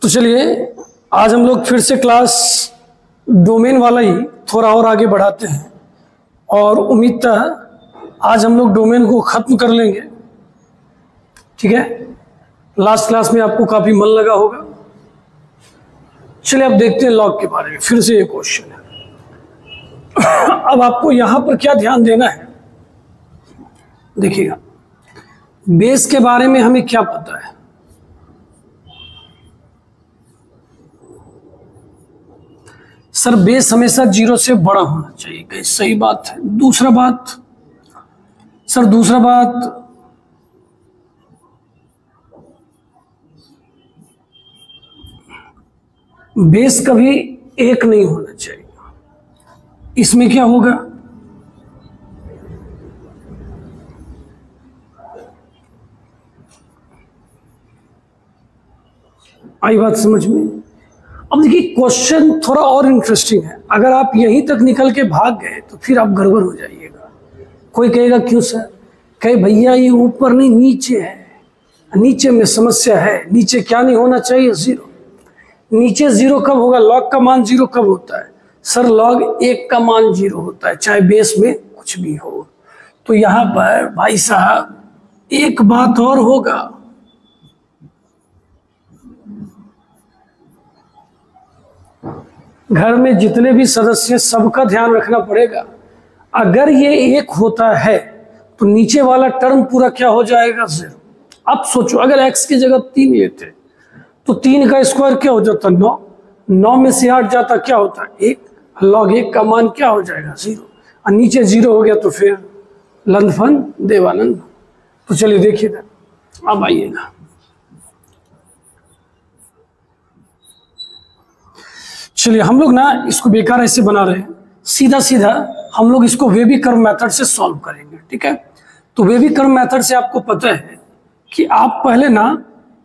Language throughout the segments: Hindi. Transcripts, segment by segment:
तो चलिए आज हम लोग फिर से क्लास डोमेन वाला ही थोड़ा और आगे बढ़ाते हैं और उम्मीद था आज हम लोग डोमेन को ख़त्म कर लेंगे। ठीक है, लास्ट क्लास में आपको काफ़ी मन लगा होगा। चलिए अब देखते हैं लॉग के बारे में। फिर से ये क्वेश्चन है। अब आपको यहाँ पर क्या ध्यान देना है, देखिएगा बेस के बारे में हमें क्या पता है। सर बेस हमेशा 0 से बड़ा होना चाहिए, कहीं सही बात है। दूसरा बात सर, दूसरा बात बेस कभी 1 नहीं होना चाहिए। इसमें क्या होगा, आई बात समझ में। अब देखिए क्वेश्चन थोड़ा और इंटरेस्टिंग है। अगर आप यहीं तक निकल के भाग गए तो फिर आप गड़बड़ हो जाइएगा। कोई कहेगा क्यों सर, कहे भैया ये ऊपर नहीं नीचे है, नीचे में समस्या है। नीचे क्या नहीं होना चाहिए, 0। नीचे 0 कब होगा, लॉग का मान 0 कब होता है सर, लॉग 1 का मान 0 होता है, चाहे बेस में कुछ भी हो। तो यहाँ पर भाई साहब एक बात और होगा, घर में जितने भी सदस्य सबका ध्यान रखना पड़ेगा। अगर ये 1 होता है तो नीचे वाला टर्म पूरा क्या हो जाएगा, 0। अब सोचो अगर x की जगह 3 लेते तो 3 का स्क्वायर क्या हो जाता, 9। 9 में से 8 जाता क्या होता, 1। लॉग 1 का मान क्या हो जाएगा, 0। और नीचे 0 हो गया तो फिर लंदफन देवानंद। तो चलिए देखिएगा, अब आइएगा चलिए हम लोग ना इसको बेकार ऐसे बना रहे हैं, सीधा सीधा हम लोग इसको वेबी कर्व मेथड से सॉल्व करेंगे। ठीक है, तो वेबी कर्व मेथड से आपको पता है कि आप पहले ना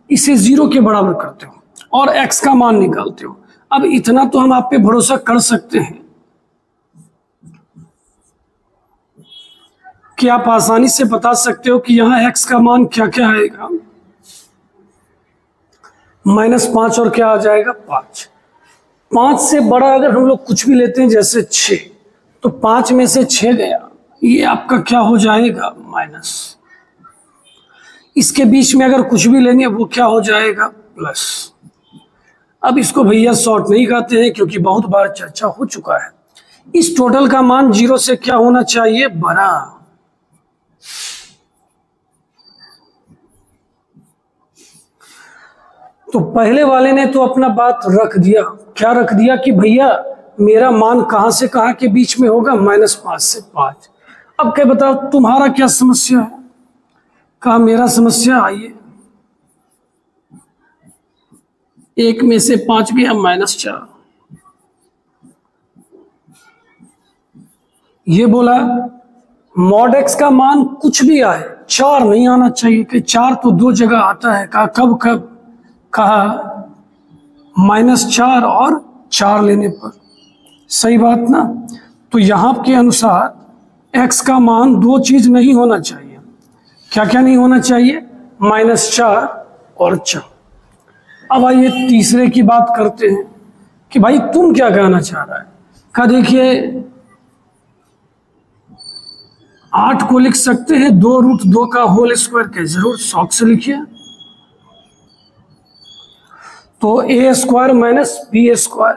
इसे 0 के बराबर करते हो और x का मान निकालते हो। अब इतना तो हम आप पे भरोसा कर सकते हैं कि आप आसानी से बता सकते हो कि यहाँ x का मान क्या क्या आएगा, -5 और क्या आ जाएगा, 5। 5 से बड़ा अगर हम लोग कुछ भी लेते हैं जैसे 6, तो 5 में से 6 गया, ये आपका क्या हो जाएगा, माइनस। इसके बीच में अगर कुछ भी लेंगे वो क्या हो जाएगा, प्लस। अब इसको भैया शॉर्ट नहीं कहते हैं क्योंकि बहुत बार चर्चा हो चुका है। इस टोटल का मान 0 से क्या होना चाहिए, बड़ा। तो पहले वाले ने तो अपना बात रख दिया, क्या रख दिया कि भैया मेरा मान कहां से कहां के बीच में होगा, -5 से 5। अब क्या बताओ तुम्हारा क्या समस्या है, कहा मेरा समस्या, आइए 1 में से 5 गया, -4। ये बोला मॉड x का मान कुछ भी आए, 4 नहीं आना चाहिए कि 4 तो 2 जगह आता है। कहा कब कब, कहा -4 और 4 लेने पर। सही बात ना। तो यहाँ के अनुसार x का मान 2 चीज नहीं होना चाहिए। क्या क्या नहीं होना चाहिए, -4 और 4। अब आइए तीसरे की बात करते हैं कि भाई तुम क्या कहना चाह रहा है। कहा देखिए 8 को लिख सकते हैं 2√2 का होल स्क्वायर के, जरूर शौक से लिखिए। तो a² माइनस b²।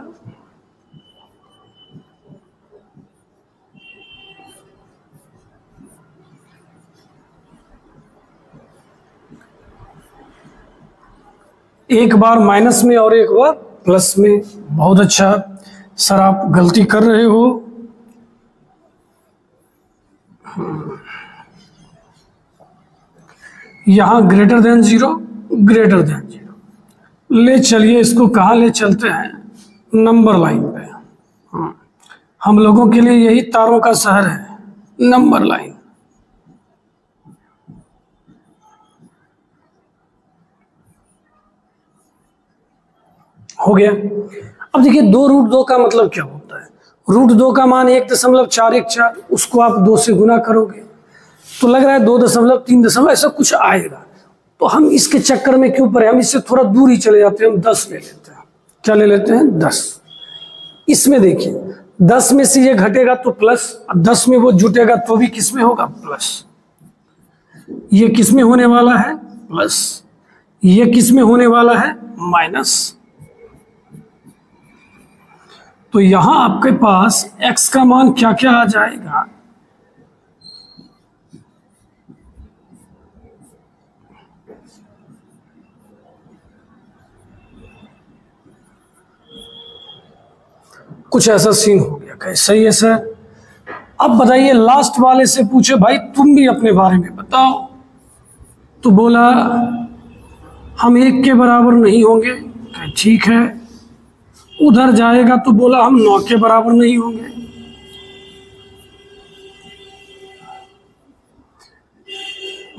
एक बार माइनस में और एक बार प्लस में। बहुत अच्छा सर, आप गलती कर रहे हो। यहां >0 >0 ले चलिए, इसको कहाँ ले चलते हैं, नंबर लाइन पे। हम लोगों के लिए यही तारों का शहर है, नंबर लाइन। हो गया। अब देखिए 2√2 का मतलब क्या होता है, √2 का मान 1.414, उसको आप 2 से गुना करोगे तो लग रहा है 2.3 ऐसा कुछ आएगा। तो हम इसके चक्कर में क्यों पड़े, हम इससे थोड़ा दूर ही चले जाते हैं, हम 10 ले लेते हैं। क्या ले लेते हैं? 10। इसमें देखिए 10 में से ये घटेगा तो प्लस, 10 में वो जुटेगा तो भी किस में होगा? प्लस। ये किस में होने वाला है? प्लस। ये किस में होने वाला है? माइनस। तो यहां आपके पास x का मान क्या क्या आ जाएगा? कुछ ऐसा सीन हो गया। कैसे? सही है सर। अब बताइए, लास्ट वाले से पूछे भाई तुम भी अपने बारे में बताओ, तो बोला हम 1 के बराबर नहीं होंगे। ठीक है। उधर जाएगा तो बोला हम 9 के बराबर नहीं होंगे।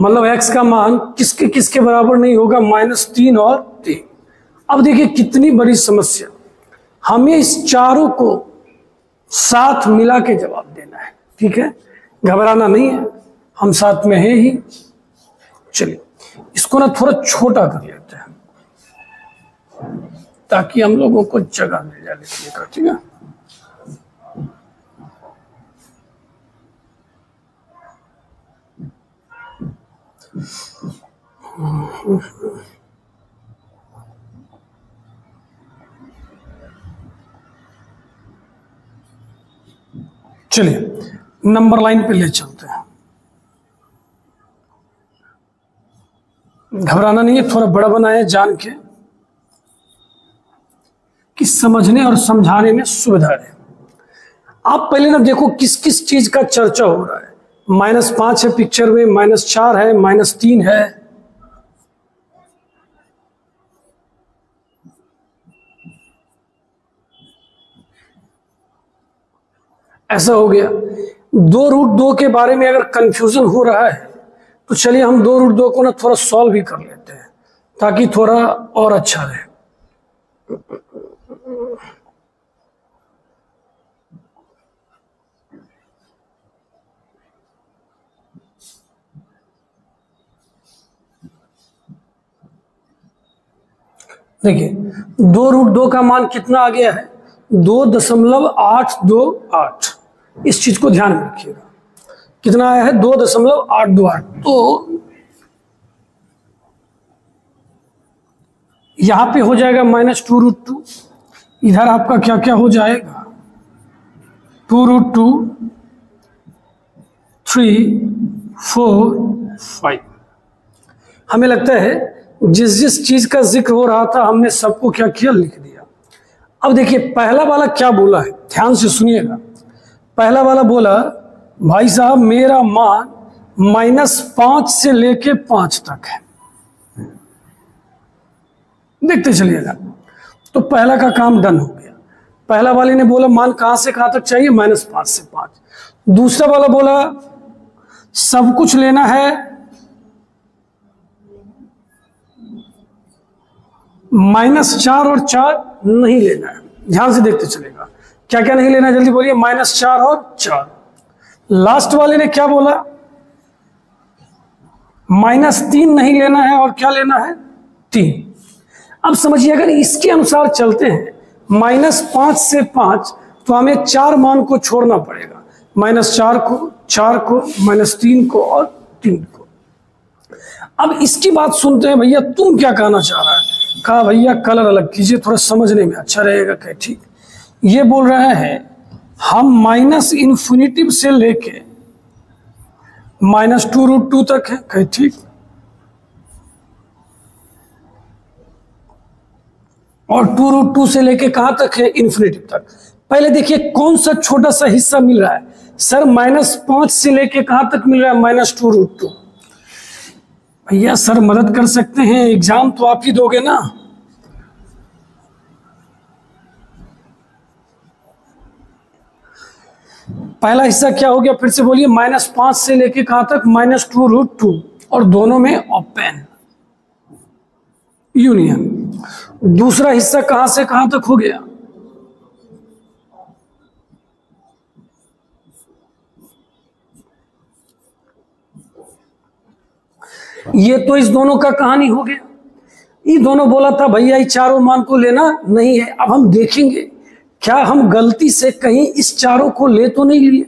मतलब x का मान किसके किसके बराबर नहीं होगा? -3 और 3। अब देखिए कितनी बड़ी समस्या, हमें इस चारों को साथ मिला के जवाब देना है। ठीक है, घबराना नहीं है, हम साथ में हैं ही। चलिए इसको ना थोड़ा छोटा कर लेते हैं ताकि हम लोगों को जगह मिल जाए लिखने का। ठीक है, चलिए नंबर लाइन पे ले चलते हैं। घबराना नहीं है, थोड़ा बड़ा बनाए जान के कि समझने और समझाने में सुविधा रहे। आप पहले ना देखो किस किस चीज का चर्चा हो रहा है। -5 है पिक्चर में, -4 है, -3 है। ऐसा हो गया। 2√2 के बारे में अगर कंफ्यूजन हो रहा है तो चलिए हम 2√2 को ना थोड़ा सॉल्व भी कर लेते हैं ताकि थोड़ा और अच्छा रहे। देखिए 2√2 का मान कितना आ गया है? 2.828। इस चीज को ध्यान में रखिएगा। कितना आया है? 2.828। तो यहां पे हो जाएगा -2√2। इधर आपका क्या क्या हो जाएगा? 2√2, 3, 4, 5। हमें लगता है जिस जिस चीज का जिक्र हो रहा था हमने सबको क्या किया? लिख दिया। अब देखिए पहला वाला क्या बोला है, ध्यान से सुनिएगा। पहला वाला बोला भाई साहब मेरा मान -5 से लेके 5 तक है। देखते चलिएगा। तो पहला का काम डन हो गया। पहला वाले ने बोला मान कहां से कहां तक चाहिए? -5 से 5। दूसरा वाला बोला सब कुछ लेना है, -4 और 4 नहीं लेना है। ध्यान से देखते चलेगा। क्या क्या नहीं लेना है? जल्दी बोलिए। -4 और 4। लास्ट वाले ने क्या बोला? -3 नहीं लेना है और क्या लेना है? 3। अब समझिए अगर इसके अनुसार चलते हैं -5 से 5 तो हमें 4 मान को छोड़ना पड़ेगा। -4 को, 4 को, -3 को और 3 को। अब इसकी बात सुनते हैं। भैया तुम क्या कहना चाह रहा है? कहा भैया कलर अलग कीजिए, थोड़ा समझने में अच्छा रहेगा। कहे ठीक। ये बोल रहे हैं हम -∞ से लेके -2√2 तक है। कहे ठीक। और 2√2 से लेके कहां तक है? इन्फिनिटी तक। पहले देखिए कौन सा छोटा सा हिस्सा मिल रहा है? सर -5 से लेके कहां तक मिल रहा है? -2√2। भैया सर मदद कर सकते हैं, एग्जाम तो आप ही दोगे ना। पहला हिस्सा क्या हो गया? फिर से बोलिए। -5 से लेके कहां तक? -2√2। और दोनों में ओपन यूनियन। दूसरा हिस्सा कहां से कहां तक हो गया? ये तो इस दोनों का कहानी हो गया। ये दोनों बोला था भैया ये चारों मान को लेना नहीं है। अब हम देखेंगे क्या हम गलती से कहीं इस चारों को ले तो नहीं लिए।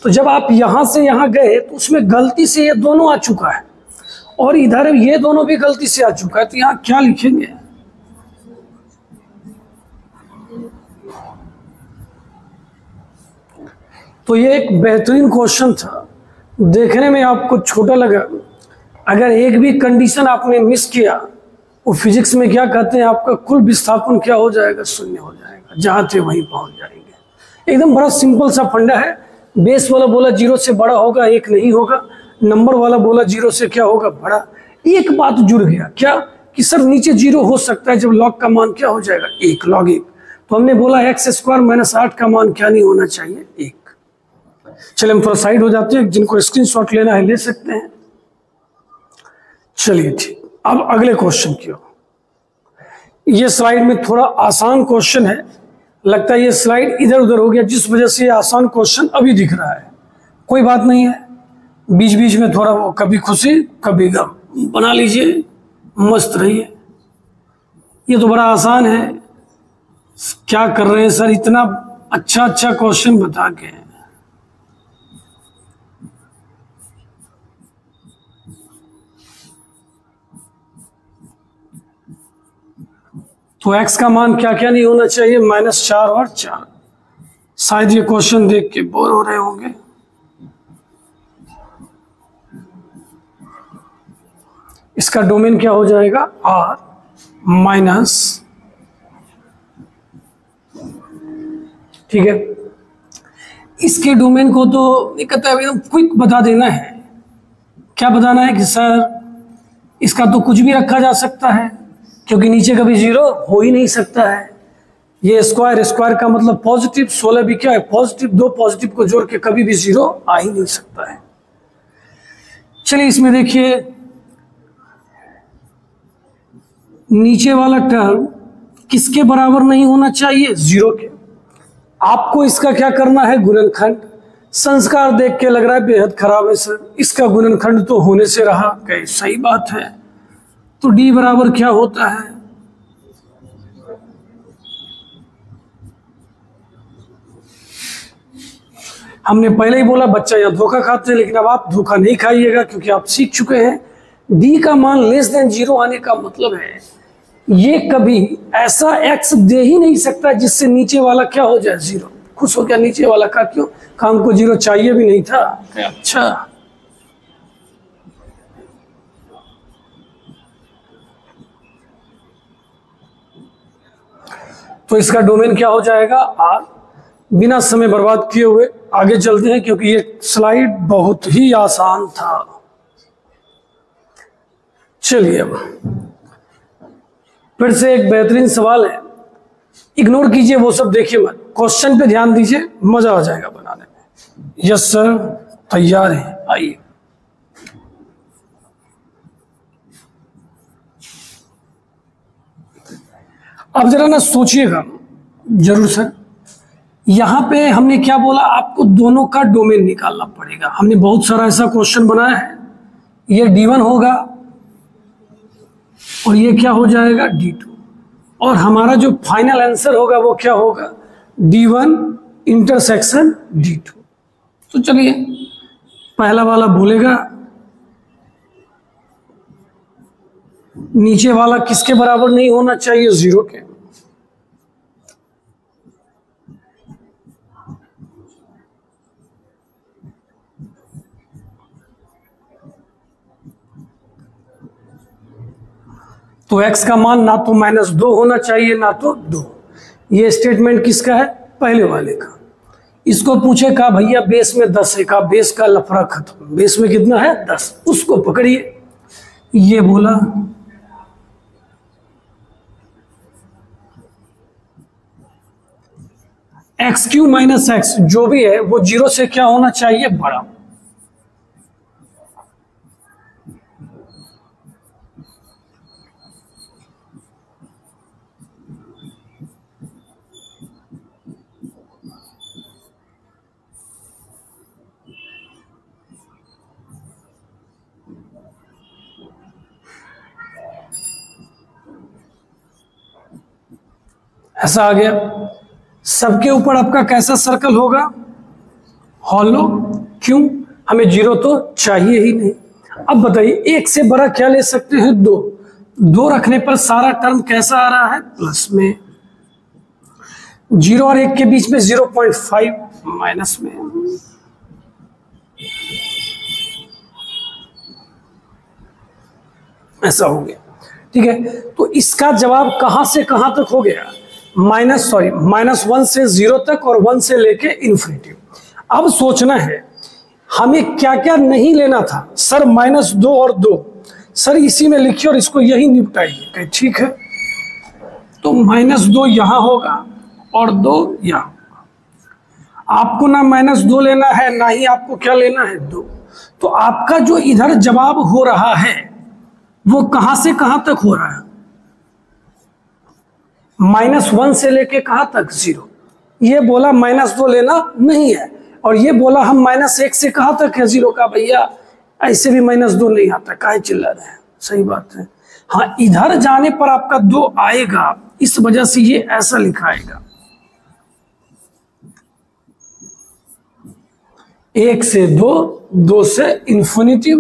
तो जब आप यहां से यहां गए तो उसमें गलती से ये दोनों आ चुका है और इधर ये दोनों भी गलती से आ चुका है। तो यहां क्या लिखेंगे? तो ये एक बेहतरीन क्वेश्चन था, देखने में आपको छोटा लगा। अगर एक भी कंडीशन आपने मिस किया, वो फिजिक्स में क्या कहते हैं, आपका कुल विस्थापन क्या हो जाएगा? शून्य हो जाएगा, जहां थे वहीं पहुंच जाएंगे। एकदम बड़ा सिंपल सा फंडा है। बेस वाला बोला 0 से बड़ा होगा, 1 नहीं होगा। नंबर वाला बोला 0 से क्या होगा? बड़ा। एक बात जुड़ गया क्या कि सर नीचे 0 हो सकता है जब लॉग का मान क्या हो जाएगा? 1, लॉग 1। तो हमने बोला x² - 8 का मान क्या नहीं होना चाहिए? 1। चलिए हम थोड़ा साइड हो जाते हैं, जिनको स्क्रीनशॉट लेना है ले सकते हैं। चलिए ठीक, अब अगले क्वेश्चन की ओर। ये स्लाइड में थोड़ा आसान क्वेश्चन है, लगता है ये स्लाइड इधर उधर हो गया, जिस वजह से ये आसान क्वेश्चन अभी दिख रहा है। कोई बात नहीं है, बीच बीच में थोड़ा वो कभी खुशी कभी गम बना लीजिए, मस्त रहिए। ये तो बड़ा आसान है, क्या कर रहे हैं सर इतना अच्छा अच्छा क्वेश्चन बता के। तो x का मान क्या क्या नहीं होना चाहिए? -4 और 4। शायद ये क्वेश्चन देख के बोर हो रहे होंगे। इसका डोमेन क्या हो जाएगा? r माइनस, ठीक है। इसके डोमेन को तो कहता है एकदम क्विक बता देना है। क्या बताना है कि सर इसका तो कुछ भी रखा जा सकता है, क्योंकि नीचे कभी 0 हो ही नहीं सकता है। ये स्क्वायर, स्क्वायर का मतलब पॉजिटिव, 16 भी क्या है? पॉजिटिव। 2 पॉजिटिव को जोड़ के कभी भी 0 आ ही नहीं सकता है। चलिए इसमें देखिए, नीचे वाला टर्म किसके बराबर नहीं होना चाहिए? 0 के। आपको इसका क्या करना है? गुणनखंड। संस्कार देख के लग रहा है बेहद खराब है सर, इसका गुणनखंड तो होने से रहा। कहीं सही बात है। तो d बराबर क्या होता है? हमने पहले ही बोला बच्चा यहाँ धोखा खाते हैं, लेकिन अब आप धोखा नहीं खाइएगा, क्योंकि आप सीख चुके हैं d का मान <0 आने का मतलब है ये कभी ऐसा x दे ही नहीं सकता जिससे नीचे वाला क्या हो जाए? 0। खुश हो गया नीचे वाला का, क्यों? काम को 0 चाहिए भी नहीं था। अच्छा, तो इसका डोमेन क्या हो जाएगा? r। बिना समय बर्बाद किए हुए आगे चलते हैं, क्योंकि ये स्लाइड बहुत ही आसान था। चलिए अब फिर से एक बेहतरीन सवाल है, इग्नोर कीजिए वो सब, देखिए मत, क्वेश्चन पे ध्यान दीजिए, मजा आ जाएगा बनाने में। यस सर, तैयार हैं, आइए। अब जरा ना सोचिएगा जरूर सर, यहां पे हमने क्या बोला? आपको दोनों का डोमेन निकालना पड़ेगा। हमने बहुत सारा ऐसा क्वेश्चन बनाया है। ये d1 होगा और ये क्या हो जाएगा? d2। और हमारा जो फाइनल आंसर होगा वो क्या होगा? d1 intersection d2। तो चलिए पहला वाला बोलेगा, नीचे वाला किसके बराबर नहीं होना चाहिए? 0 के। तो x का मान ना तो -2 होना चाहिए ना तो 2। ये स्टेटमेंट किसका है? पहले वाले का। इसको पूछे का भैया बेस में 10 है, का बेस का लफड़ा खत्म, बेस में कितना है? 10। उसको पकड़िए। ये बोला x³ - x जो भी है वो 0 से क्या होना चाहिए? बड़ा। ऐसा आ गया। सबके ऊपर आपका कैसा सर्कल होगा? हॉलो। क्यों? हमें जीरो तो चाहिए ही नहीं। अब बताइए, एक से बड़ा क्या ले सकते हैं? दो। दो रखने पर सारा टर्म कैसा आ रहा है? प्लस में। जीरो और एक के बीच में 0.5 माइनस में। ऐसा हो गया। ठीक है, तो इसका जवाब कहां से कहां तक हो गया? -1 से 0 तक और 1 से लेके इन्फिनिटी। अब सोचना है हमें क्या क्या नहीं लेना था। सर -2 और 2, सर इसी में लिखिए और इसको यही निपटाइए। ठीक है, तो -2 यहां होगा और 2 यहां होगा। आपको ना -2 लेना है, ना ही आपको क्या लेना है? 2। तो आपका जो इधर जवाब हो रहा है वो कहां से कहां तक हो रहा है? -1 से लेके कहां तक? 0। ये बोला -2 लेना नहीं है, और ये बोला हम -1 से कहां तक है? 0 का। भैया ऐसे भी -2 नहीं आता, काहे चिल्ला रहे हैं? सही बात है। हाँ, इधर जाने पर आपका 2 आएगा, इस वजह से ये ऐसा लिखाएगा। 1 से 2, 2 से इन्फिनिटी।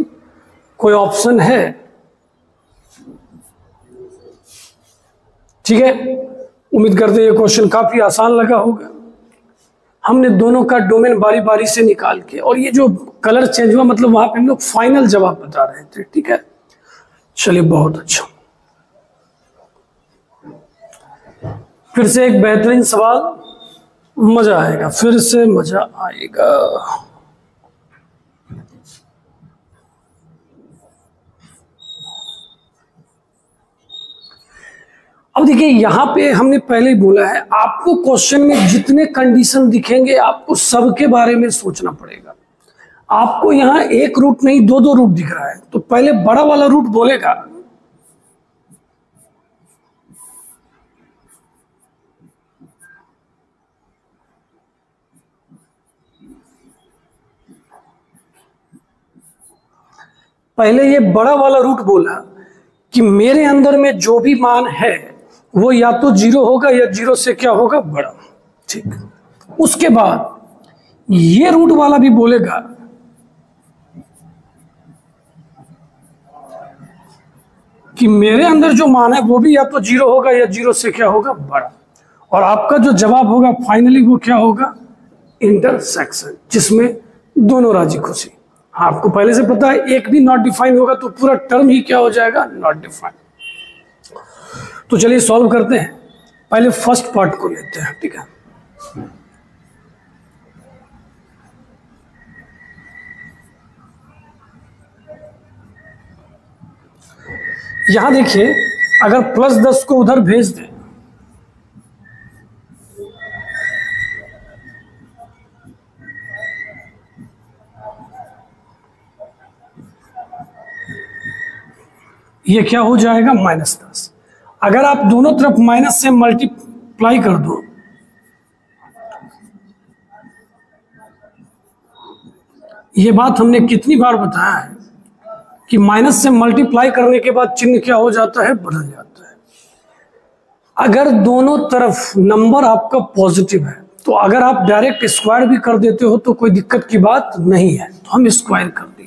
कोई ऑप्शन है? ठीक है, उम्मीद करते हैं ये क्वेश्चन काफी आसान लगा होगा। हमने दोनों का डोमेन बारी बारी से निकाल के, और ये जो कलर चेंज हुआ मतलब वहां पे हम लोग फाइनल जवाब बता रहे थे। ठीक है, चलिए बहुत अच्छा। फिर से एक बेहतरीन सवाल, मजा आएगा, फिर से मजा आएगा। अब देखिए, यहां पे हमने पहले ही बोला है आपको क्वेश्चन में जितने कंडीशन दिखेंगे आपको सबके बारे में सोचना पड़ेगा। आपको यहां एक रूट नहीं, दो दो रूट दिख रहा है, तो पहले बड़ा वाला रूट बोलेगा। पहले ये बड़ा वाला रूट बोला कि मेरे अंदर में जो भी मान है वो या तो 0 होगा या 0 से क्या होगा? बड़ा। ठीक। उसके बाद ये रूट वाला भी बोलेगा कि मेरे अंदर जो मान है वो भी या तो 0 होगा या 0 से क्या होगा? बड़ा। और आपका जो जवाब होगा फाइनली वो क्या होगा? इंटरसेक्शन, जिसमें दोनों राजी खुशी। हाँ, आपको पहले से पता है एक भी नॉट डिफाइन होगा तो पूरा टर्म ही क्या हो जाएगा? Not define. तो चलिए सॉल्व करते हैं। पहले फर्स्ट पार्ट को लेते हैं। ठीक है, यहां देखिए, अगर +10 को उधर भेज दें ये क्या हो जाएगा? -10। अगर आप दोनों तरफ माइनस से मल्टीप्लाई कर दो, ये बात हमने कितनी बार बताया है कि माइनस से मल्टीप्लाई करने के बाद चिन्ह क्या हो जाता है? बदल जाता है। अगर दोनों तरफ नंबर आपका पॉजिटिव है तो अगर आप डायरेक्ट स्क्वायर भी कर देते हो तो कोई दिक्कत की बात नहीं है, तो हम स्क्वायर कर दिए।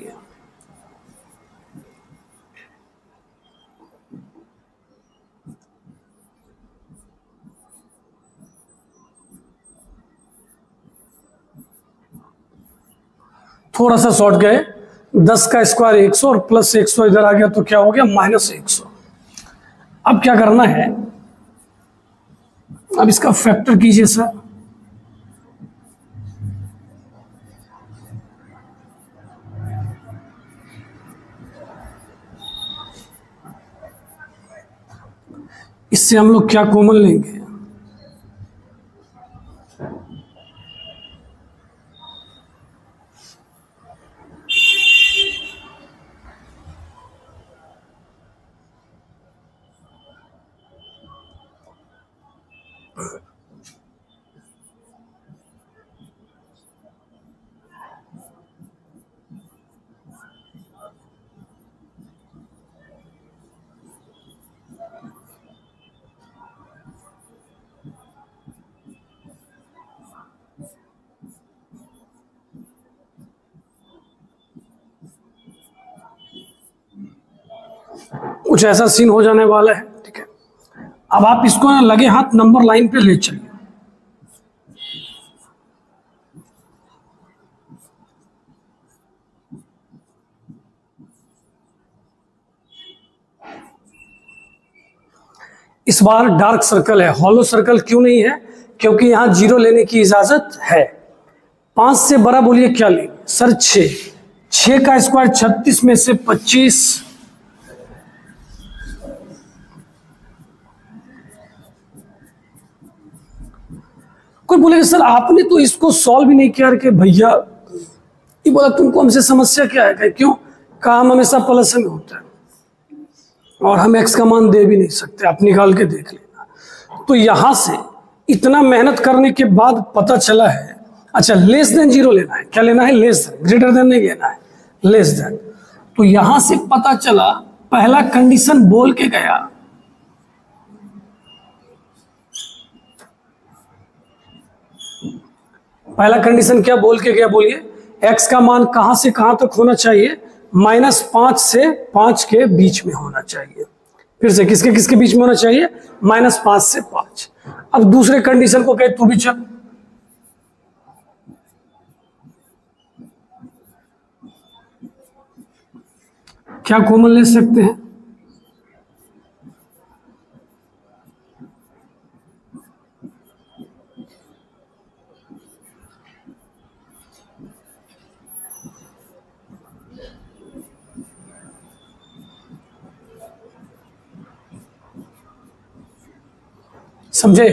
थोड़ा सा शॉर्ट गए, 10 का स्क्वायर 100 और प्लस 100 इधर आ गया तो क्या हो गया? -100। अब क्या करना है? अब इसका फैक्टर कीजिए सर। इससे हम लोग क्या कॉमन लेंगे? कुछ ऐसा सीन हो जाने वाला है। ठीक है, अब आप इसको ना लगे हाथ नंबर लाइन पे ले चलिए। इस बार डार्क सर्कल है, हॉलो सर्कल क्यों नहीं है? क्योंकि यहां जीरो लेने की इजाजत है। 5 से बड़ा बोलिए क्या लेंगे सर? 6। 6 का स्क्वायर 36 में से 25। कोई बोलेगा सर आपने तो इसको सॉल्व भी नहीं किया कि भैया, ये बोला तुमको हमसे समस्या क्या है? क्यों? काम हमेशा प्लस में होता है और हम एक्स का मान दे भी नहीं सकते, आप निकाल के देख लेना। तो यहां से इतना मेहनत करने के बाद पता चला है, अच्छा लेस देन जीरो लेना है। क्या लेना है? लेस देन, ग्रेटर देन नहीं लेना है, लेस देन। तो यहां से पता चला, पहला कंडीशन बोल के गया, पहला कंडीशन क्या बोल के गया बोलिए? एक्स का मान कहां से कहां तक होना चाहिए? -5 से 5 के बीच में होना चाहिए। फिर से किसके किसके बीच में होना चाहिए? -5 से 5। अब दूसरे कंडीशन को कहे तू भी चल। क्या कॉमन ले सकते हैं? समझे?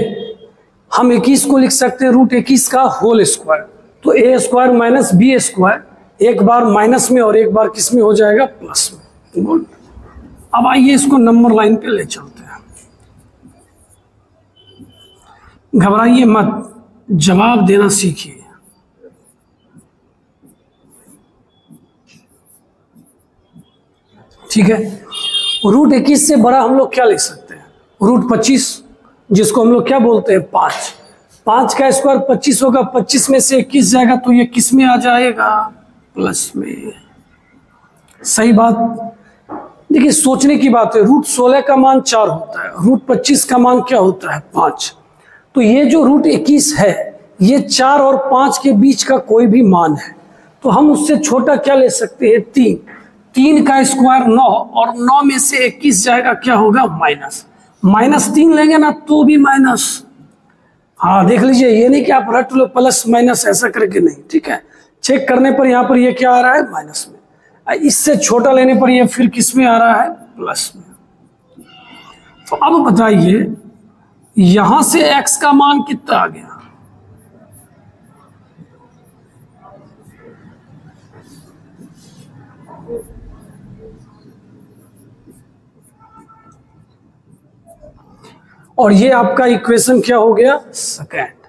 हम 21 को लिख सकते हैं √21 का होल स्क्वायर। तो a square minus B square, एक बार माइनस में और एक बार किस में हो जाएगा? प्लस में। गुड। अब आइए इसको नंबर लाइन पे ले चलते हैं। घबराइए मत, जवाब देना सीखिए। ठीक है, √21 से बड़ा हम लोग क्या लिख सकते हैं? √25, जिसको हम लोग क्या बोलते हैं? 5। 5 का स्क्वायर 25 होगा, 25 में से 21 जाएगा तो ये किस में आ जाएगा? प्लस में। सही बात। देखिए सोचने की बात है, √16 का मान 4 होता है, √25 का मान क्या होता है? 5। तो ये जो √21 है, ये 4 और 5 के बीच का कोई भी मान है, तो हम उससे छोटा क्या ले सकते हैं? 3। 3 का स्क्वायर 9, और 9 में से 21 जाएगा, क्या होगा? माइनस। -3 लेंगे ना तो भी माइनस। हाँ देख लीजिए, ये नहीं कि आप रट लो प्लस माइनस ऐसा करके, नहीं। ठीक है, चेक करने पर यहाँ पर ये क्या आ रहा है? माइनस में। इससे छोटा लेने पर ये फिर किस में आ रहा है? प्लस में। तो अब बताइए यहां से x का मान कितना आ गया? और ये आपका इक्वेशन क्या हो गया? सेकेंड।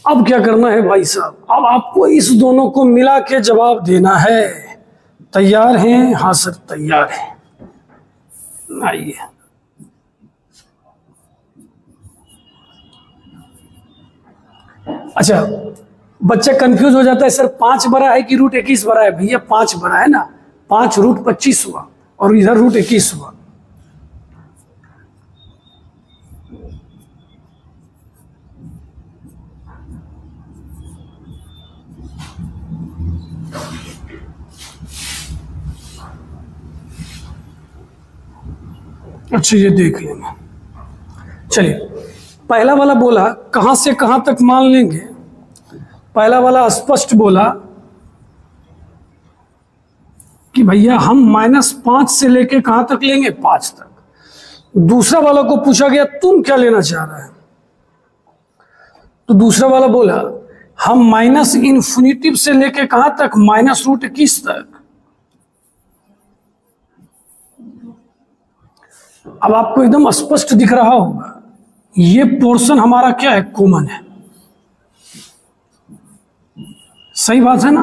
अब क्या करना है भाई साहब? अब आपको इस दोनों को मिला के जवाब देना है। तैयार हैं? हाँ सर तैयार है। आइए, अच्छा बच्चा कंफ्यूज हो जाता है, सर 5 बड़ा है कि √21 बड़ा है? भैया 5 बड़ा है ना, 5 √25 हुआ और इधर √21 हुआ। अच्छा ये देख लेंगे। चलिए, पहला वाला बोला कहां से कहां तक मान लेंगे? पहला वाला स्पष्ट बोला कि भैया हम -5 से लेके कहां तक लेंगे? 5 तक। दूसरा वाला को पूछा गया तुम क्या लेना चाह रहा है? तो दूसरा वाला बोला हम -∞ से लेके कहां तक? -√21 तक। अब आपको एकदम स्पष्ट दिख रहा होगा, ये पोर्शन हमारा क्या है? कॉमन है। सही बात है ना?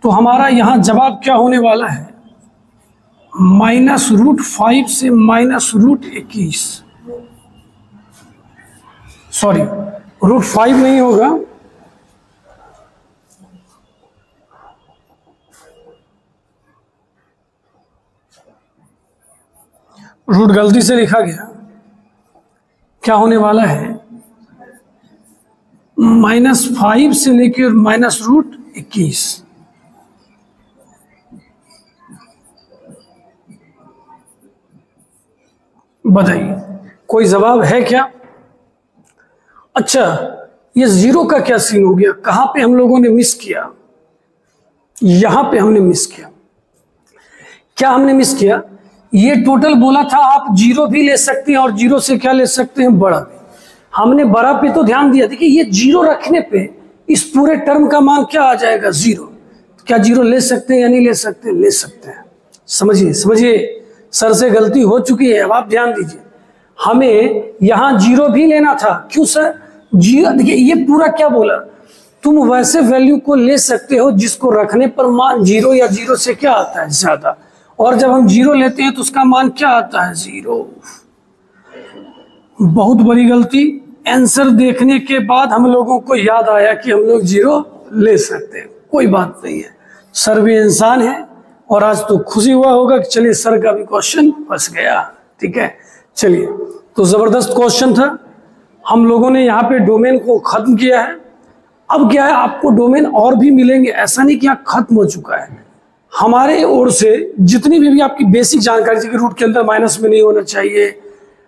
तो हमारा यहां जवाब क्या होने वाला है? -√5 से -√21। सॉरी, √5 नहीं होगा, रूट गलती से लिखा गया, क्या होने वाला है -5 से लेकर -√21। बताइए कोई जवाब है क्या? अच्छा, ये जीरो का क्या सीन हो गया? कहां पे हम लोगों ने मिस किया? यहां पे हमने मिस किया। क्या हमने मिस किया? ये टोटल बोला था आप जीरो भी ले सकते हैं और जीरो से क्या ले सकते हैं, बड़ा भी। हमने बड़ा पे तो ध्यान दिया। देखिए ये जीरो रखने पे इस पूरे टर्म का मान क्या आ जाएगा, जीरो। क्या जीरो ले सकते हैं या नहीं ले सकते? ले सकते हैं। समझिए समझिए, सर से गलती हो चुकी है, अब आप ध्यान दीजिए। हमें यहां जीरो भी लेना था। क्यों सर? जीरो, देखिए ये पूरा क्या बोला, तुम वैसे वैल्यू को ले सकते हो जिसको रखने पर मान जीरो या जीरो से क्या आता है, ज्यादा। और जब हम जीरो लेते हैं तो उसका मान क्या आता है, जीरो। बहुत बड़ी गलती। आंसर देखने के बाद हम लोगों को याद आया कि हम लोग जीरो ले सकते हैं। कोई बात नहीं है, सर भी इंसान है। और आज तो खुशी हुआ होगा कि चलिए सर का भी क्वेश्चन फंस गया। ठीक है, चलिए। तो जबरदस्त क्वेश्चन था। हम लोगों ने यहाँ पे डोमेन को खत्म किया है। अब क्या है, आपको डोमेन और भी मिलेंगे, ऐसा नहीं कि यहाँ खत्म हो चुका है। हमारे ओर से जितनी भी आपकी बेसिक जानकारी थी कि रूट के अंदर माइनस में नहीं होना चाहिए,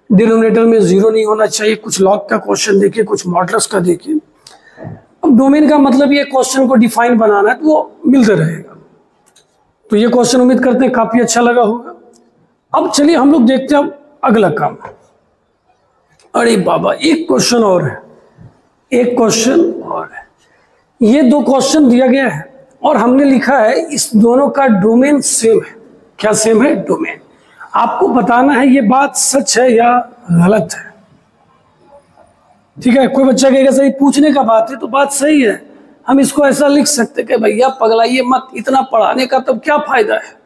डिनोमिनेटर में जीरो नहीं होना चाहिए, कुछ लॉग का क्वेश्चन देखिए, कुछ मॉडुलस का देखिए। अब डोमेन का मतलब ये क्वेश्चन को डिफाइन बनाना है, तो वो मिलते रहेगा। तो ये क्वेश्चन उम्मीद करते हैं काफी अच्छा लगा होगा। अब चलिए हम लोग देखते हैं अगला काम। अरे बाबा, एक क्वेश्चन और है, एक क्वेश्चन और है। ये दो क्वेश्चन दिया गया है और हमने लिखा है इस दोनों का डोमेन सेम है। क्या सेम है? डोमेन। आपको बताना है ये बात सच है या गलत है। ठीक है, कोई बच्चा कहेगा सही पूछने का बात है तो बात सही है। हम इसको ऐसा लिख सकते कि भैया पगलाइए मत, इतना पढ़ाने का तब क्या फायदा है।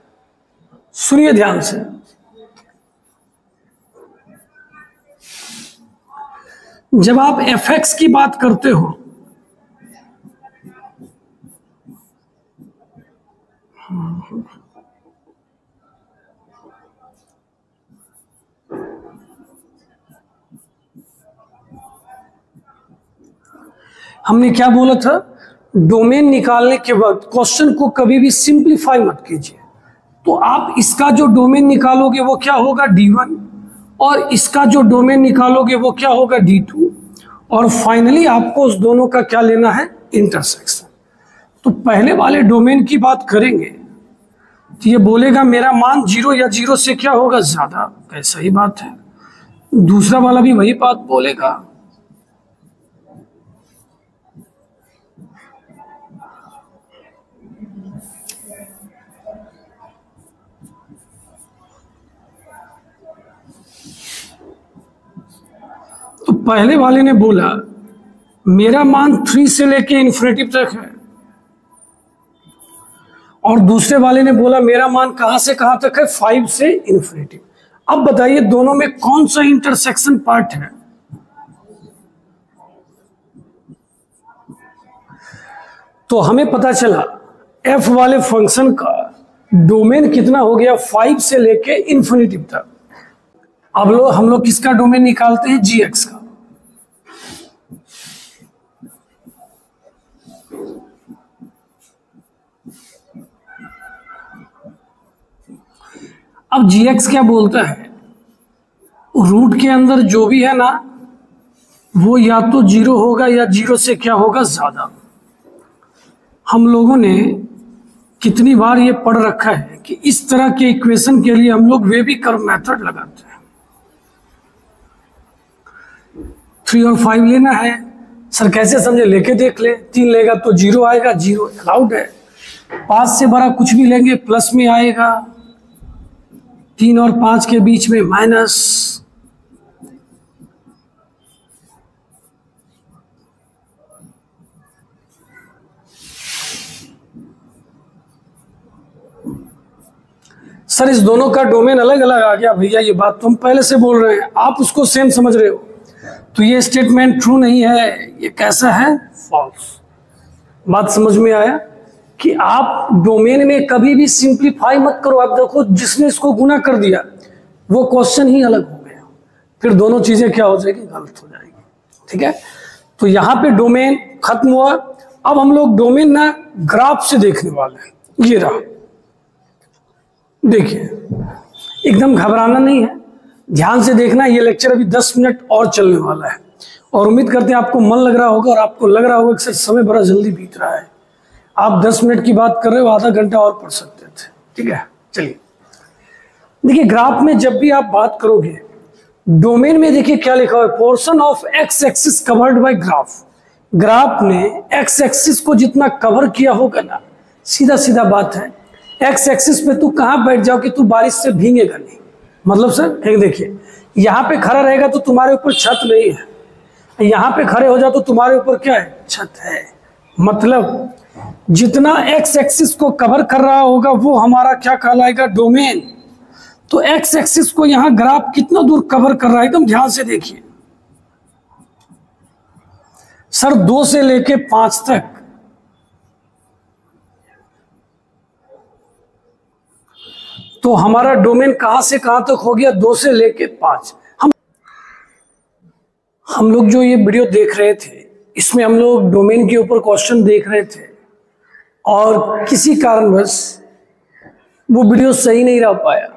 सुनिए ध्यान से। जब आप fx की बात करते हो हमने क्या बोला था, डोमेन निकालने के वक्त क्वेश्चन को कभी भी सिंप्लीफाई मत कीजिए। तो आप इसका जो डोमेन निकालोगे वो क्या होगा, D1, और इसका जो डोमेन निकालोगे वो क्या होगा, D2, और फाइनली आपको उस दोनों का क्या लेना है, इंटरसेक्शन। तो पहले वाले डोमेन की बात करेंगे तो ये बोलेगा मेरा मान जीरो या जीरो से क्या होगा, ज्यादा। कैसा ही बात है। दूसरा वाला भी वही बात बोलेगा। तो पहले वाले ने बोला मेरा मान 3 से लेके इन्फिनिटी तक है, और दूसरे वाले ने बोला मेरा मान कहां से कहां तक है, 5 से इन्फिनिटी। अब बताइए दोनों में कौन सा इंटरसेक्शन पार्ट है। तो हमें पता चला f वाले फंक्शन का डोमेन कितना हो गया, 5 से लेके इन्फिनिटी तक। अब हम लोग किसका डोमेन निकालते हैं, gx का। अब gx क्या बोलता है, रूट के अंदर जो भी है ना वो या तो जीरो होगा या जीरो से क्या होगा, ज्यादा। हम लोगों ने कितनी बार ये पढ़ रखा है कि इस तरह के इक्वेशन के लिए हम लोग वेबी कर्व मेथड लगाते हैं। 3 और 5 लेना है, सर कैसे समझे, लेके देख ले। 3 लेगा तो जीरो आएगा, जीरो अलाउड है। 5 से बड़ा कुछ भी लेंगे प्लस में आएगा, 3 और 5 के बीच में माइनस। सर इस दोनों का डोमेन अलग अलग आ गया। भैया ये बात तुम पहले से बोल रहे हैं, आप उसको सेम समझ रहे हो, तो ये स्टेटमेंट ट्रू नहीं है। ये कैसा है, फॉल्स। बात समझ में आया कि आप डोमेन में कभी भी सिंप्लीफाई मत करो। आप देखो जिसने इसको गुना कर दिया वो क्वेश्चन ही अलग हो गया, फिर दोनों चीजें क्या हो जाएगी, गलत हो जाएगी। ठीक है, तो यहां पे डोमेन खत्म हुआ। अब हम लोग डोमेन ना ग्राफ से देखने वाले हैं। ये रहा, देखिए एकदम घबराना नहीं है, ध्यान से देखना। ये लेक्चर अभी 10 मिनट और चलने वाला है और उम्मीद करते हैं आपको मन लग रहा होगा और आपको लग रहा होगा कि सर समय बड़ा जल्दी बीत रहा है। आप 10 मिनट की बात कर रहे हो, आधा घंटा और पढ़ सकते थे। ठीक है, चलिए देखिए ग्राफ में जब भी आप बात करोगे, डोमेन में देखिए क्या लिखा हुआ है, portion of x axis covered by graph. Graph ने एक्स एक्सिस को जितना कवर किया होगा ना, सीधा सीधा बात है, एक्स एक्सिस पे तू कहां बैठ जाओ कि तू बारिश से भीगेगा नहीं। मतलब सर एक देखिए, यहां पे खड़ा रहेगा तो तुम्हारे ऊपर छत नहीं है, यहां पे खड़े हो जाओ तो तुम्हारे ऊपर क्या है, छत है। मतलब जितना एक्स एक्सिस को कवर कर रहा होगा वो हमारा क्या कहलाएगा, डोमेन। तो एक्स एक्सिस को यहां ग्राफ कितना दूर कवर कर रहा है, एकदम ध्यान से देखिए सर, 2 से लेके 5 तक। तो हमारा डोमेन कहां से कहां तक हो गया, 2 से लेके 5। हम लोग जो ये वीडियो देख रहे थे, इसमें हम लोग डोमेन के ऊपर क्वेश्चन देख रहे थे और किसी कारणवश वो वीडियो सही नहीं रह पाया,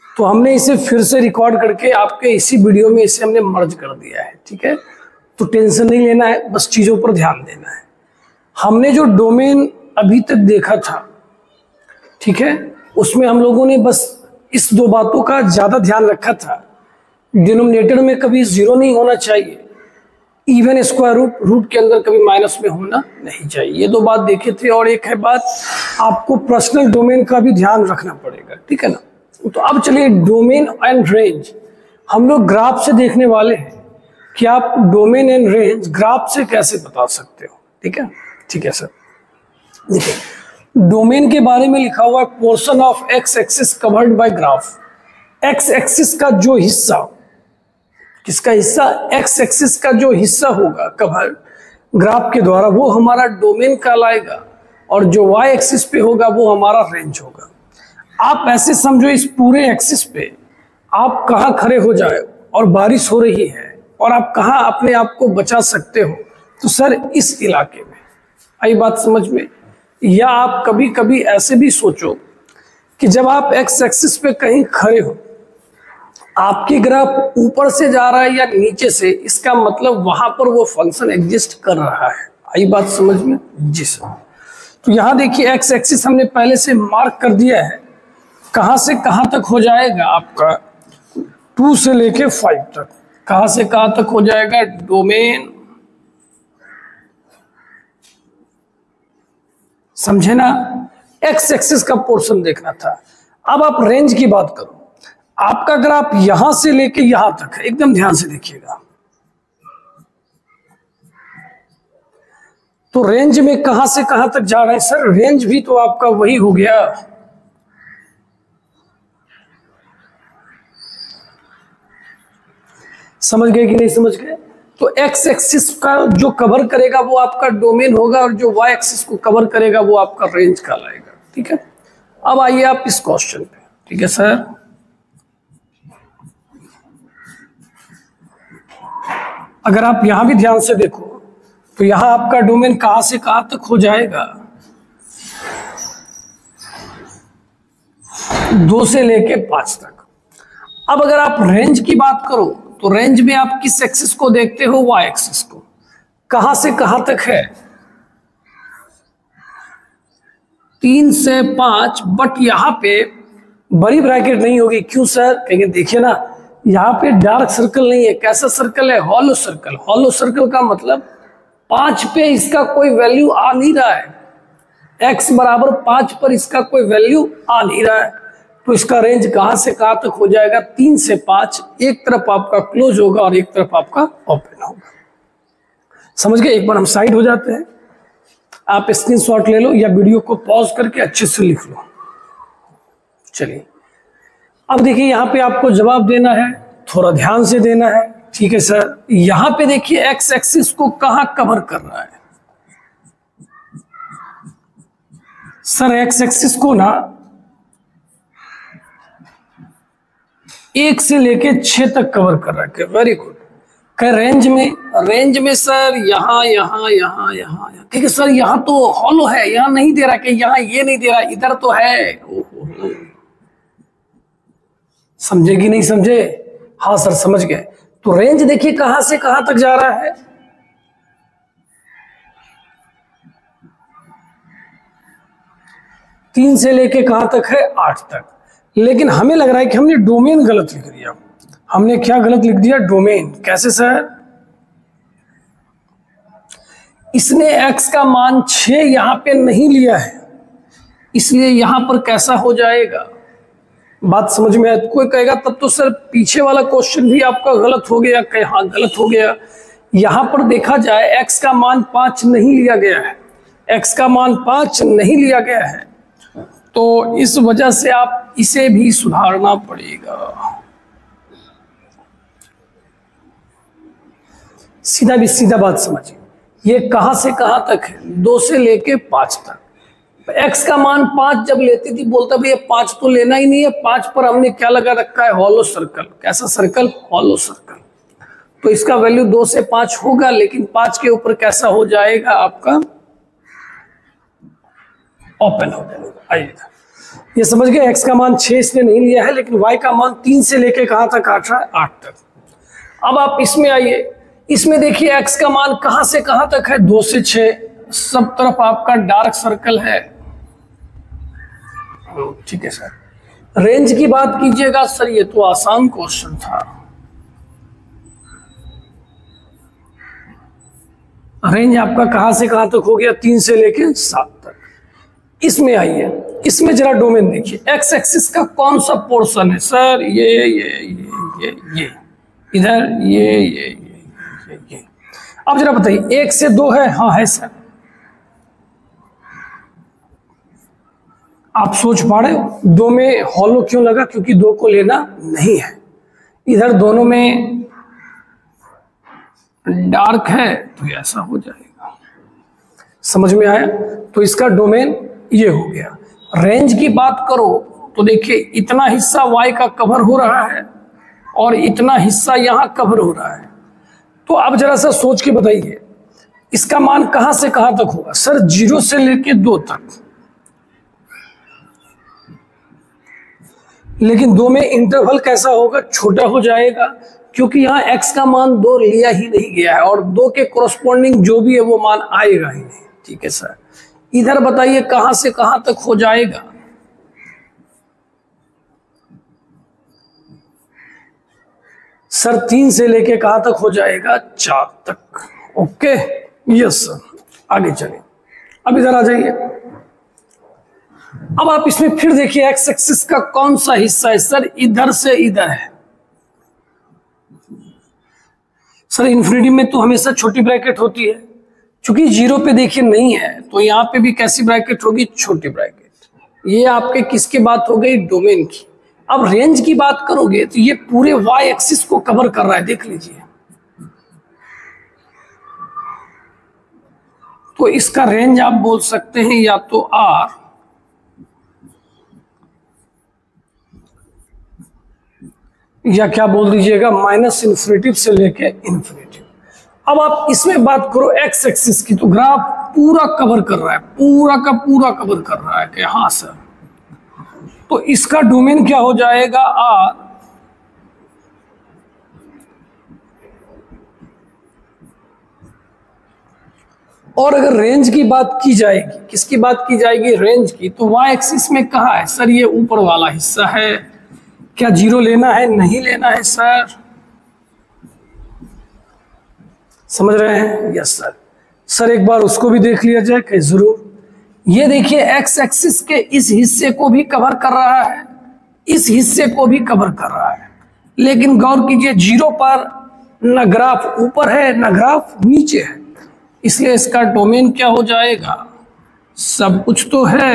तो हमने इसे फिर से रिकॉर्ड करके आपके इसी वीडियो में इसे हमने मर्ज कर दिया है। ठीक है, तो टेंशन नहीं लेना है, बस चीज़ों पर ध्यान देना है। हमने जो डोमेन अभी तक देखा था, ठीक है, उसमें हम लोगों ने बस इस 2 बातों का ज़्यादा ध्यान रखा था। डिनोमिनेटर में कभी 0 नहीं होना चाहिए, इवन स्क्वायर रूट के अंदर कभी माइनस में होना नहीं चाहिए। ये 2 बात देखे थे। और एक है बात, आपको पर्सनल डोमेन का भी ध्यान रखना पड़ेगा। ठीक है ना, तो अब चलिए डोमेन एंड रेंज हम लोग ग्राफ से देखने वाले हैं कि आप डोमेन एंड रेंज ग्राफ से कैसे बता सकते हो। ठीक है, ठीक है सर। देखिए डोमेन के बारे में लिखा हुआ है, portion of x axis covered by graph. X axis का जो हिस्सा, किसका हिस्सा, एक्स एक्सिस का जो हिस्सा होगा कवर ग्राफ के द्वारा, वो हमारा डोमेन कहलाएगा, और जो वाई एक्सिस पे होगा वो हमारा रेंज होगा। आप ऐसे समझो, इस पूरे एक्सिस पे आप कहाँ खड़े हो जाए और बारिश हो रही है और आप कहाँ अपने आप को बचा सकते हो, तो सर इस इलाके में। आई बात समझ में? या आप कभी कभी ऐसे भी सोचो कि जब आप एक्स एक्सिस पे कहीं खड़े हो, आपकी ग्राफ ऊपर से जा रहा है या नीचे से, इसका मतलब वहां पर वो फंक्शन एग्जिस्ट कर रहा है। आई बात समझ में? जी सर। तो यहां देखिए एक्स एक्सिस हमने पहले से मार्क कर दिया है, कहां से कहां तक हो जाएगा आपका, 2 से लेके 5 तक। कहां से कहां तक हो जाएगा, डोमेन। समझे ना, एक्स एक्सिस का पोर्शन देखना था। अब आप रेंज की बात करो, आपका ग्राफ यहां से लेके यहां तक है, एकदम ध्यान से देखिएगा। तो रेंज में कहां से कहां तक जा रहा है सर, रेंज भी तो आपका वही हो गया। समझ गए कि नहीं समझ गए? तो एक्स एक्सिस का जो कवर करेगा वो आपका डोमेन होगा, और जो वाई एक्सिस को कवर करेगा वो आपका रेंज कहलाएगा। ठीक है, अब आइए आप इस क्वेश्चन पे। ठीक है सर, अगर आप यहां भी ध्यान से देखो तो यहां आपका डोमेन कहां से कहां तक हो जाएगा, 2 से लेके 5 तक। अब अगर आप रेंज की बात करो तो रेंज में आप किस एक्सिस को देखते हो, वाई एक्सिस को। कहां से कहां तक है, 3 से 5, बट यहां पे बड़ी ब्रैकेट नहीं होगी। क्यों सर? कहेंगे देखिए ना, यहाँ पे डार्क सर्कल नहीं है। कैसा सर्कल है, हॉलो सर्कल। हॉलो सर्कल का मतलब 5 पे इसका कोई वैल्यू आ नहीं रहा है, x बराबर 5 पर इसका कोई वैल्यू आ नहीं रहा है, तो इसका रेंज कहां से कहां तक हो जाएगा, 3 से 5। एक तरफ आपका क्लोज होगा और एक तरफ आपका ओपन होगा। समझ गए? एक बार हम साइड हो जाते हैं, आप स्क्रीनशॉट ले लो या वीडियो को पॉज करके अच्छे से लिख लो। चलिए अब देखिए यहां पे आपको जवाब देना है, थोड़ा ध्यान से देना है। ठीक है सर, यहां पे देखिए एक्स एक्सिस को कहां कवर कर रहा है सर, एक्स एक्सिस को ना 1 से लेके 6 तक कवर कर रखे, वेरी गुड। रेंज में सर यहाँ यहाँ यहाँ यहाँ, ठीक है सर, यहाँ तो हॉलो है, यहाँ नहीं दे रहा, कि यहाँ ये नहीं दे रहा, इधर तो है। समझे कि नहीं समझे? हाँ सर समझ गए। तो रेंज देखिए कहां से कहां तक जा रहा है, तीन से लेके कहां तक है, 8 तक। लेकिन हमें लग रहा है कि हमने डोमेन गलत लिख दिया। हमने क्या गलत लिख दिया? डोमेन। कैसे सर? इसने x का मान 6 यहां पे नहीं लिया है, इसलिए यहां पर कैसा हो जाएगा? बात समझ में आए? कोई कहेगा तब तो सर पीछे वाला क्वेश्चन भी आपका गलत हो गया। कहे हाँ गलत हो गया। यहां पर देखा जाए x का मान 5 नहीं लिया गया है, x का मान 5 नहीं लिया गया है, तो इस वजह से आप इसे भी सुधारना पड़ेगा। सीधा बात समझिए, ये कहां से कहां तक है? 2 से लेके 5 तक। x का मान 5 जब लेती थी, बोलता भैया 5 तो लेना ही नहीं है, 5 पर हमने क्या लगा रखा है? Hollow circle. कैसा सर्कल? Hollow circle. तो इसका वैल्यू 2 से 5 होगा, लेकिन 5 के ऊपर कैसा हो जाएगा आपका? ओपन हो जाएगा। आइएगा, ये समझ गए। x का मान 6 इसने नहीं लिया है, लेकिन y का मान 3 से लेके कहां तक काट रहा है? 8 तक। अब आप इसमें आइए, इसमें देखिए x का मान कहां से कहां तक है? 2 से 6। सब तरफ आपका डार्क सर्कल है, ठीक है सर। रेंज की बात कीजिएगा सर, ये तो आसान क्वेश्चन था। रेंज आपका कहां से कहां तक हो गया? 3 से लेके 7 तक। इसमें आइए, इसमें जरा डोमेन देखिए। एक्स एक्सिस का कौन सा पोर्शन है सर? ये इधर ये। अब जरा बताइए, 1 से 2 है? हाँ है सर। आप सोच पा रहे हो 2 में हॉलो क्यों लगा? क्योंकि 2 को लेना नहीं है। इधर दोनों में डार्क है, तो ऐसा हो जाएगा। समझ में आया? तो इसका डोमेन ये हो गया। रेंज की बात करो तो देखिए, इतना हिस्सा y का कवर हो रहा है और इतना हिस्सा यहां कवर हो रहा है। तो अब जरा सा सोच के बताइए, इसका मान कहां से कहां तक होगा? सर 0 से लेके 2 तक। लेकिन 2 में इंटरवल कैसा होगा? छोटा हो जाएगा, क्योंकि यहाँ x का मान 2 लिया ही नहीं गया है और 2 के कोरस्पॉन्डिंग जो भी है वो मान आएगा ही नहीं। ठीक है सर। इधर बताइए कहां से कहां तक हो जाएगा? सर 3 से लेके कहां तक हो जाएगा? 4 तक। Okay, yes sir. आगे चलिए, अब इधर आ जाइए। अब आप इसमें फिर देखिए, एक्स एक्सिस का कौन सा हिस्सा है? सर इधर से इधर है। सर इन्फिनिटी में तो हमेशा छोटी ब्रैकेट होती है, चूंकि 0 पे देखिए नहीं है, तो यहां पे भी कैसी ब्रैकेट होगी? छोटी ब्रैकेट। ये आपके किसकी बात हो गई? डोमेन की। अब रेंज की बात करोगे तो ये पूरे y एक्सिस को कवर कर रहा है, देख लीजिए। तो इसका रेंज आप बोल सकते हैं या तो r या क्या बोल दीजिएगा, -इन्फिनिटी से लेके इन्फिनिटी। अब आप इसमें बात करो एक्स एक्सिस की, तो ग्राफ पूरा कवर कर रहा है, पूरा का पूरा कवर कर रहा है कि हाँ सर। तो इसका डोमेन क्या हो जाएगा? आर। और अगर रेंज की बात की जाएगी, किसकी बात की जाएगी? रेंज की। तो वाई एक्सिस में कहाँ है सर? ये ऊपर वाला हिस्सा है। क्या 0 लेना है? नहीं लेना है सर। समझ रहे हैं? Yes sir. सर एक बार उसको भी देख लिया जाए कि जरूर। ये देखिए, एक्स एक्सिस के इस हिस्से को भी कवर कर रहा है, इस हिस्से को भी कवर कर रहा है। लेकिन गौर कीजिए, 0 पर न ग्राफ ऊपर है न ग्राफ नीचे है, इसलिए इसका डोमेन क्या हो जाएगा? सब कुछ तो है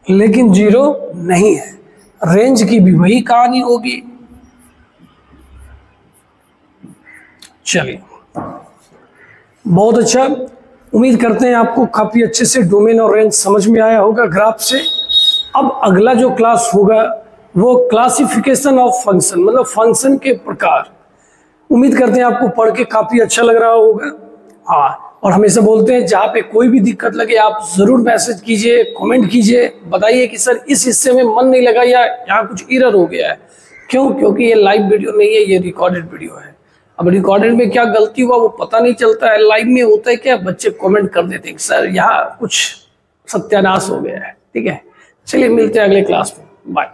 लेकिन 0 नहीं है। रेंज की भी वही कहानी होगी। चलिए, बहुत अच्छा। उम्मीद करते हैं आपको काफी अच्छे से डोमेन और रेंज समझ में आया होगा ग्राफ से। अब अगला जो क्लास होगा वो क्लासिफिकेशन ऑफ फंक्शन, मतलब फंक्शन के प्रकार। उम्मीद करते हैं आपको पढ़ के काफी अच्छा लग रहा होगा। हाँ, और हमेशा बोलते हैं जहाँ पे कोई भी दिक्कत लगे आप जरूर मैसेज कीजिए, कमेंट कीजिए, बताइए कि सर इस हिस्से में मन नहीं लगा या यहाँ कुछ एरर हो गया है। क्यों? क्योंकि ये लाइव वीडियो नहीं है, ये रिकॉर्डेड वीडियो है। अब रिकॉर्डेड में क्या गलती हुआ वो पता नहीं चलता है, लाइव में होता है क्या, बच्चे कमेंट कर देते हैं सर यहाँ कुछ सत्यानाश हो गया है। ठीक है, चलिए मिलते हैं अगले क्लास में, बाय।